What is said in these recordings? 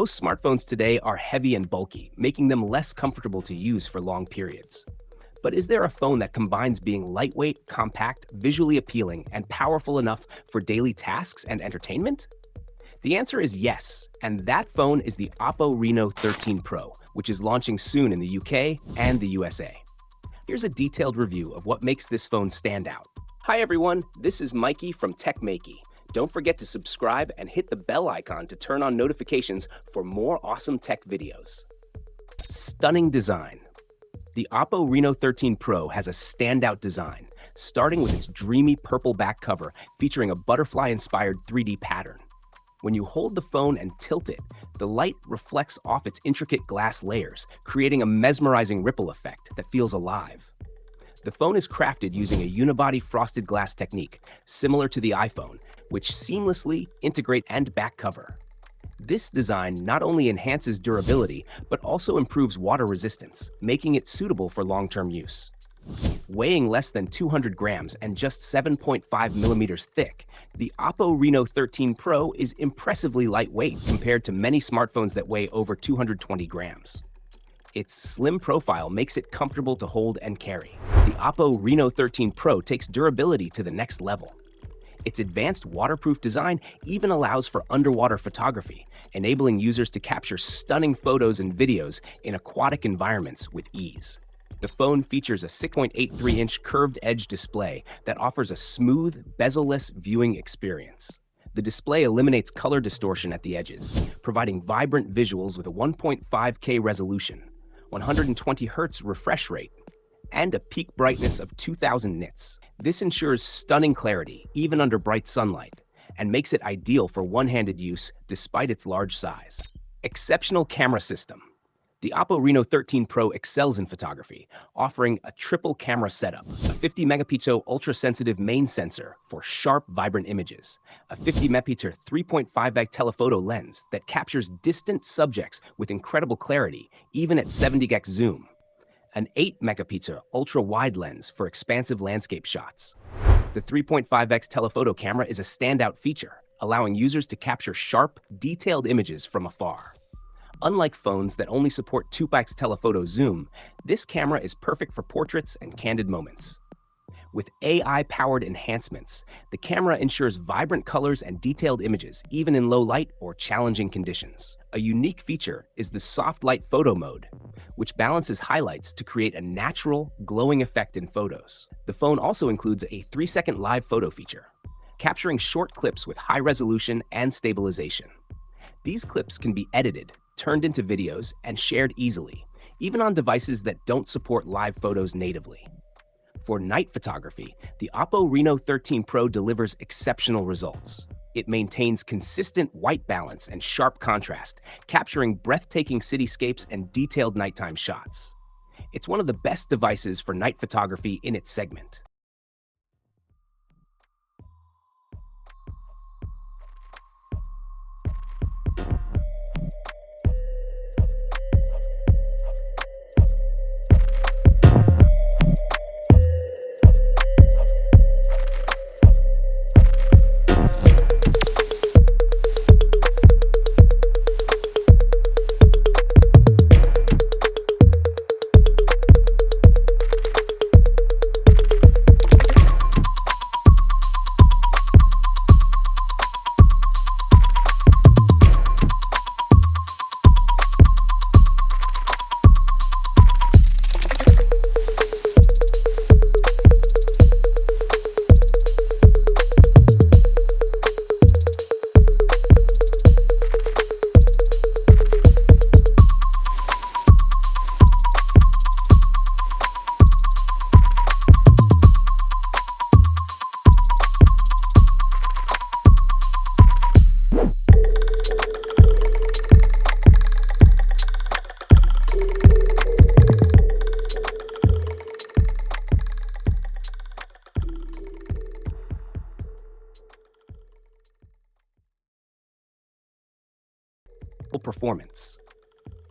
Most smartphones today are heavy and bulky, making them less comfortable to use for long periods. But is there a phone that combines being lightweight, compact, visually appealing, and powerful enough for daily tasks and entertainment? The answer is yes, and that phone is the OPPO Reno 13 Pro, which is launching soon in the UK and the USA. Here's a detailed review of what makes this phone stand out. Hi everyone, this is Maiky from techmaiky. Don't forget to subscribe and hit the bell icon to turn on notifications for more awesome tech videos. Stunning design. The OPPO Reno 13 Pro has a standout design, starting with its dreamy purple back cover featuring a butterfly-inspired 3D pattern. When you hold the phone and tilt it, the light reflects off its intricate glass layers, creating a mesmerizing ripple effect that feels alive. The phone is crafted using a unibody frosted glass technique, similar to the iPhone, which seamlessly integrate and back cover. This design not only enhances durability, but also improves water resistance, making it suitable for long-term use. Weighing less than 200 grams and just 7.5 millimeters thick, the OPPO Reno 13 Pro is impressively lightweight compared to many smartphones that weigh over 220 grams. Its slim profile makes it comfortable to hold and carry. The OPPO Reno 13 Pro takes durability to the next level. Its advanced waterproof design even allows for underwater photography, enabling users to capture stunning photos and videos in aquatic environments with ease. The phone features a 6.83-inch curved edge display that offers a smooth, bezel-less viewing experience. The display eliminates color distortion at the edges, providing vibrant visuals with a 1.5K resolution, 120 Hz refresh rate, and a peak brightness of 2000 nits. This ensures stunning clarity, even under bright sunlight, and makes it ideal for one-handed use despite its large size. Exceptional camera system. The OPPO Reno 13 Pro excels in photography, offering a triple camera setup, a 50-megapixel ultra-sensitive main sensor for sharp, vibrant images, a 50-megapixel 3.5x telephoto lens that captures distant subjects with incredible clarity, even at 70x zoom, an 8-megapixel ultra-wide lens for expansive landscape shots. The 3.5x telephoto camera is a standout feature, allowing users to capture sharp, detailed images from afar. Unlike phones that only support 2x telephoto zoom, this camera is perfect for portraits and candid moments. With AI-powered enhancements, the camera ensures vibrant colors and detailed images, even in low light or challenging conditions. A unique feature is the soft light photo mode, which balances highlights to create a natural, glowing effect in photos. The phone also includes a 3-second live photo feature, capturing short clips with high resolution and stabilization. These clips can be edited, turned into videos, and shared easily, even on devices that don't support live photos natively. For night photography, the OPPO Reno 13 Pro delivers exceptional results. It maintains consistent white balance and sharp contrast, capturing breathtaking cityscapes and detailed nighttime shots. It's one of the best devices for night photography in its segment. Performance.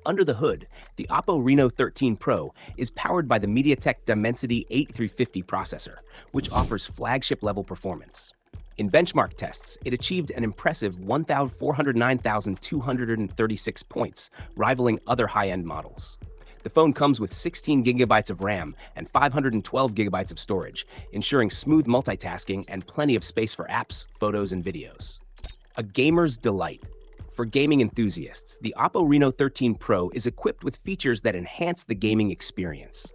Under the hood, the OPPO Reno 13 Pro is powered by the MediaTek Dimensity 8350 processor, which offers flagship-level performance. In benchmark tests, it achieved an impressive 409,236 points, rivaling other high-end models. The phone comes with 16 gigabytes of RAM and 512 gigabytes of storage, ensuring smooth multitasking and plenty of space for apps, photos, and videos. A gamer's delight. For gaming enthusiasts, the OPPO Reno 13 Pro is equipped with features that enhance the gaming experience.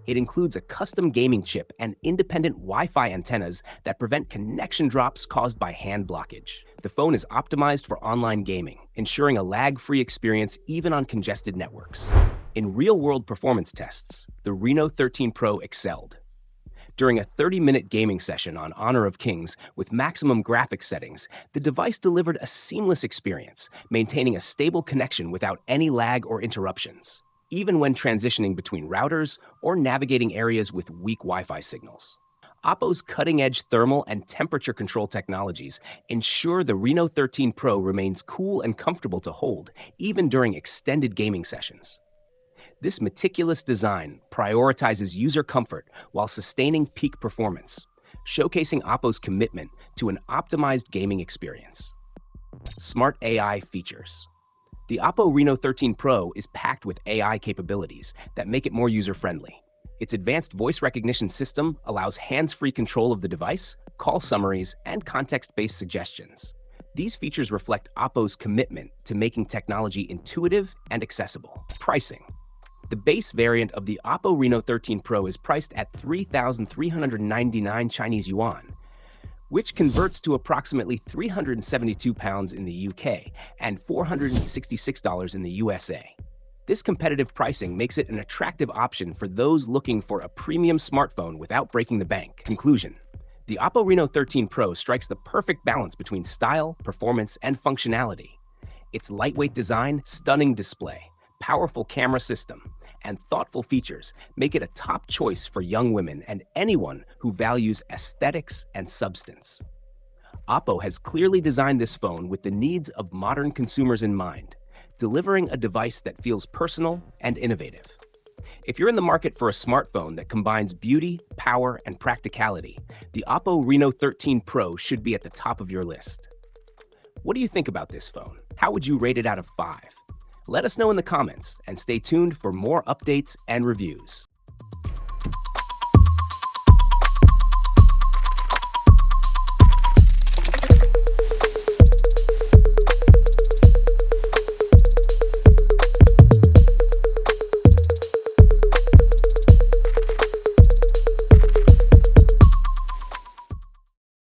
It includes a custom gaming chip and independent Wi-Fi antennas that prevent connection drops caused by hand blockage. The phone is optimized for online gaming, ensuring a lag-free experience even on congested networks. In real-world performance tests, the Reno 13 Pro excelled. During a 30-minute gaming session on Honor of Kings with maximum graphics settings, the device delivered a seamless experience, maintaining a stable connection without any lag or interruptions, even when transitioning between routers or navigating areas with weak Wi-Fi signals. OPPO's cutting-edge thermal and temperature control technologies ensure the Reno 13 Pro remains cool and comfortable to hold, even during extended gaming sessions. This meticulous design prioritizes user comfort while sustaining peak performance, showcasing OPPO's commitment to an optimized gaming experience. Smart AI features. The OPPO Reno 13 Pro is packed with AI capabilities that make it more user-friendly. Its advanced voice recognition system allows hands-free control of the device, call summaries, and context-based suggestions. These features reflect OPPO's commitment to making technology intuitive and accessible. Pricing. The base variant of the OPPO Reno 13 Pro is priced at 3,399 Chinese yuan, which converts to approximately £372 in the UK and $466 in the USA. This competitive pricing makes it an attractive option for those looking for a premium smartphone without breaking the bank. Conclusion. The OPPO Reno 13 Pro strikes the perfect balance between style, performance, and functionality. Its lightweight design, stunning display, powerful camera system, and thoughtful features make it a top choice for young women and anyone who values aesthetics and substance. OPPO has clearly designed this phone with the needs of modern consumers in mind, delivering a device that feels personal and innovative. If you're in the market for a smartphone that combines beauty, power, and practicality, the OPPO Reno 13 Pro should be at the top of your list. What do you think about this phone? How would you rate it out of 5? Let us know in the comments and stay tuned for more updates and reviews.